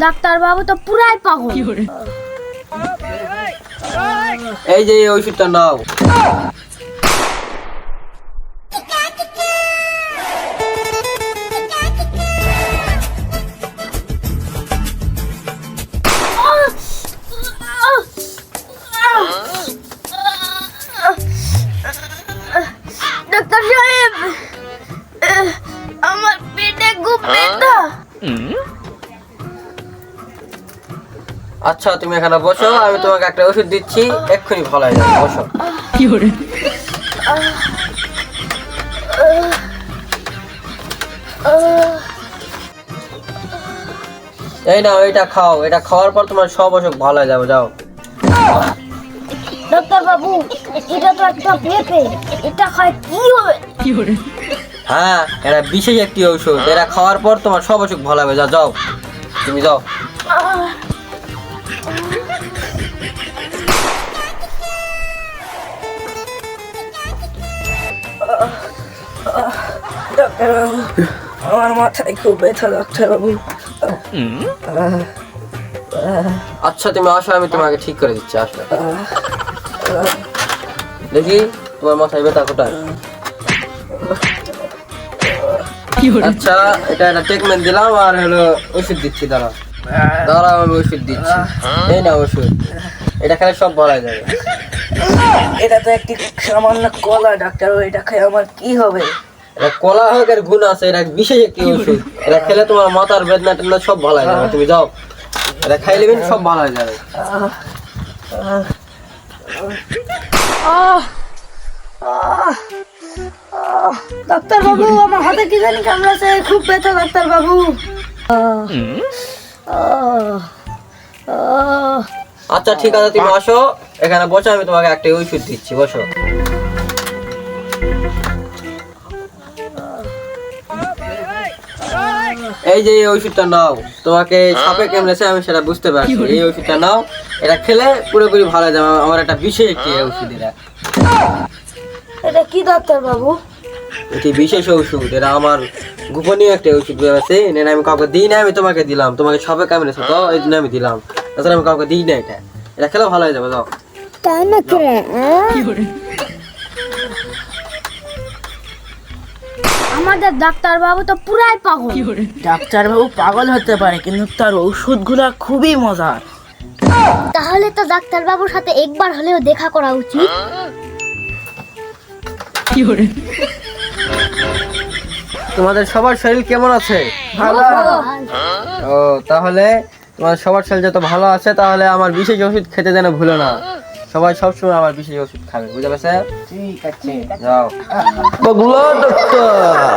Doctor বাবু তো পুরাই পাগল। এই যে এই ওষুধটা নাও। ডাক্তার সাহেব, আমার পেটে খুব ব্যথা। আচ্ছা তুমি এখানে বসো, আমি তোমাকে একটা ওষুধ দিচ্ছি, এক্ষুনি ভালো হয়ে যাবে। বসো। এই নাও, এটা খাও, এটা খাওয়ার পর তোমার সব অসুখ ভালো হয়ে যাবে। যাও। ডাক্তার বাবু, এটা তো একটা পেঁপে, এটা খায় কি হবে? হ্যাঁ, এটা বিশেষ একটি ঔষধ, এটা খাওয়ার পর তোমার সব অসুখ ভালো হবে। যাও যাও, তুমি যাও। আমার মাথায় খুব ব্যথা ডাক্তার বাবু। আচ্ছা তুমি আসো, আমি তোমাকে ঠিক করে দিচ্ছি। আসো, দেখি তোমার মাথায় ব্যথা কোথায়। আচ্ছা, এটা একটা ট্রিটমেন্ট দিলাম আর হলো ওষুধ দিচ্ছি। দাঁড়াও দাঁড়াও, আমি ওষুধ দিচ্ছি। এই না ওষুধ, এটা খেলে সব ভালো হয়ে যাবে। এটা তো একটি সামান্য কলা ডাক্তার বাবু, এটা খেয়ে আমার কি হবে? এটা কলা হোক এর গুণ আছে, এটা বিশেষ একটি ওষুধ, এটা খেলে তোমার মাথার বেদনা টেদনা সব ভালো হয়ে যাবে। তুমি যাও, এটা খাই নেবেন, সব ভালো হয়ে যাবে। ডাক্তার বাবু, আমার হাতে কি জানি কামড়াছে, খুব ব্যথা ডাক্তার বাবু। আচ্ছা ঠিক আছে, তুমি আসো এখানে বসো, আমি তোমাকে একটা ওষুধ দিচ্ছি। বসো। এই যে এই ওষুধটা নাও, তোমাকে সাপে কামড়েছে আমি সেটা বুঝতে পারছি। এই ওষুধটা নাও, এটা খেলে পুরোপুরি ভালো হয়ে যাবে। আমার একটা বিশেষ একটি ওষুধ, এটা কি ডাক্তার বাবু? এটি বিশেষ ওষুধ, এটা আমার গোপনীয় একটা ওষুধ আছে। এটা আমি কাউকে দিই না, আমি তোমাকে দিলাম। তোমাকে সাপে কামড়েছে তো এই জন্য আমি দিলাম, তাছাড়া আমি কাউকে দিই না। এটা এটা খেলে ভালো হয়ে যাবে। যাও। তাই নাকি? আমাদের ডাক্তার বাবু তো পুরাই পাগল। ডাক্তার বাবু পাগল হতে পারে, কিন্তু তার ওষুধগুলা খুবই মজার। তাহলে তো ডাক্তার বাবুর সাথে একবার হলেও দেখা করা উচিত। তোমাদের সবার শরীর কেমন আছে? ভালো। ও, তাহলে তোমার সবার শরীর যত ভালো আছে, তাহলে আমার বিশেষ ওষুধ খেতে যেন ভুলো না। সবাই সবসময় আমার বিশেষ ওষুধ খাবে, বুঝতে পারছে? ঠিক আছে। যাও। বগুলা ডাক্তার।